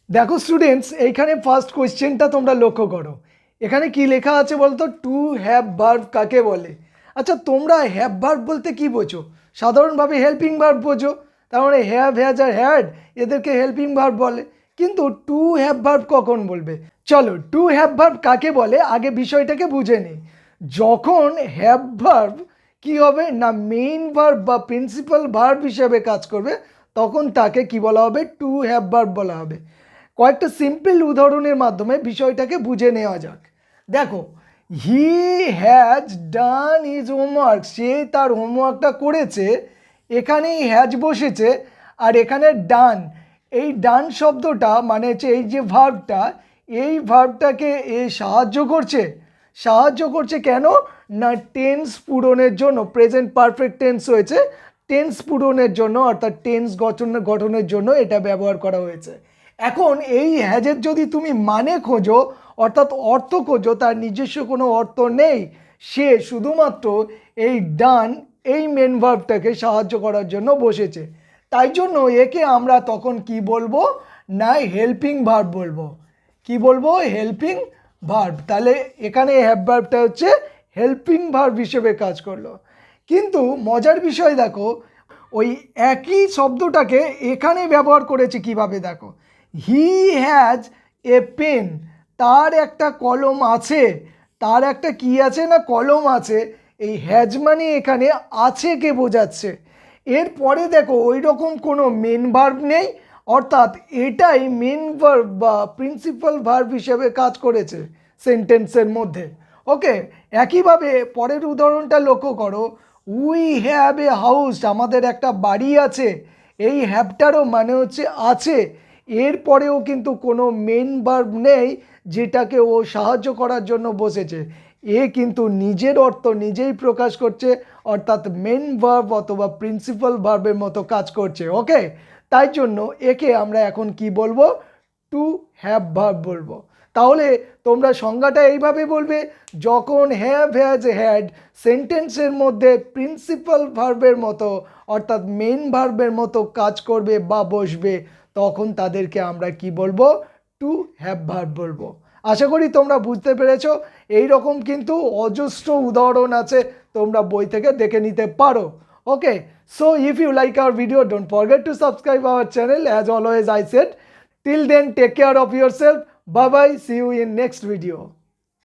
দেখো স্টুডেন্টস, এইখানে ফার্স্ট কোয়েশ্চেনটা তোমরা লক্ষ্য করো। এখানে কি লেখা আছে বলতো? টু হ্যাভ ভার্ব কাকে বলে? আচ্ছা, তোমরা হ্যাভ ভার্ব বলতে কি বোঝো? সাধারণভাবে হেল্পিং ভার্ব বোঝো। তার মানে হ্যাভ, হ্যাজ আর হ্যাড এদেরকে হেল্পিং ভার্ব বলে। কিন্তু টু হ্যাভ ভার্ব কখন বলবে? চলো, টু হ্যাভ ভার্ব কাকে বলে আগে বিষয়টাকে বুঝে নিই। যখন হ্যাভ ভার্ব কি হবে না, মেইন ভার্ব বা প্রিন্সিপাল ভার্ব হিসেবে কাজ করবে, তখন তাকে কি বলা হবে? টু হ্যাভ ভার্ব বলা হবে। কয়েকটা সিম্পল উদাহরণের মাধ্যমে বিষয়টাকে বুঝে নেওয়া যাক। দেখো, he has done his homework, সে তার হোমওয়ার্কটা করেছে। এখানেই হ্যাজ বসেছে, আর এখানে ডান, এই ডান শব্দটা মানে হচ্ছে এই যে ভার্বটা, এই ভার্বটাকে এ সাহায্য করছে কেন না, টেন্স পূরণের জন্য। প্রেজেন্ট পারফেক্ট টেন্স হয়েছে, টেন্স পূরণের জন্য অর্থাৎ টেন্স গঠনের জন্য এটা ব্যবহার করা হয়েছে। এখন এই হ্যাজের যদি তুমি মানে খোঁজো অর্থাৎ অর্থ খোঁজো, তার নিজস্ব কোনো অর্থ নেই। সে শুধুমাত্র এই ডান, এই মেন ভার্বটাকে সাহায্য করার জন্য বসেছে। তাই জন্য একে আমরা তখন কি বলবো না, হেল্পিং ভার্ব বলবো। কি বলবো? Helping verb. তাহলে এখানে হ্যাভ ভার্বটা হচ্ছে হেল্পিং ভার্ব হিসেবে কাজ করলো। কিন্তু মজার বিষয় দেখো, ওই একই শব্দটাকে এখানে ব্যবহার করেছে কিভাবে দেখো। হি হ্যাজ এ পেন, তার একটা কলম আছে। তার একটা কি আছে না, কলম আছে। এই হ্যাজ মানে এখানে আছে কে বোঝাচ্ছে। এরপরে দেখো ওই রকম কোনো মেন ভার্ব নেই, অর্থাৎ এটাই মেন ভার্ব বা প্রিন্সিপাল ভার্ব হিসেবে কাজ করেছে সেন্টেন্সের মধ্যে। ওকে, একইভাবে পরের উদাহরণটা লক্ষ্য করো। উই হ্যাভ এ হাউস, আমাদের একটা বাড়ি আছে। এই হ্যাভটারও মানে হচ্ছে আছে। এরপরেও কিন্তু কোনো মেন ভার্ব নেই যেটাকে ও সাহায্য করার জন্য বসেছে। এ কিন্তু নিজের অর্থ নিজেই প্রকাশ করছে, অর্থাৎ মেন ভার্ব অথবা প্রিন্সিপাল ভার্বের মতো কাজ করছে। ওকে, তাই জন্য একে আমরা এখন কি বলবো? টু হ্যাভ ভার্ব বলবো। তাহলে তোমরা সংজ্ঞাটা এইভাবে বলবে, যখন হ্যাভ, হ্যাজ, হ্যাড সেন্টেন্সের মধ্যে প্রিন্সিপাল ভার্বের মতো অর্থাৎ মেন ভার্বের মতো কাজ করবে বা বসবে, তখন তাদেরকে আমরা কি বলবো? টু হ্যাভ ভার্ব বলবো। আশা করি তোমরা বুঝতে পেরেছো। এই রকম কিন্তু অজস্র উদাহরণ আছে, তোমরা বই থেকে দেখে নিতে পারো। ওকে, so if you like our video, don't forget to subscribe our channel. As always I said, till then take care of yourself. Bye bye, see you in next video.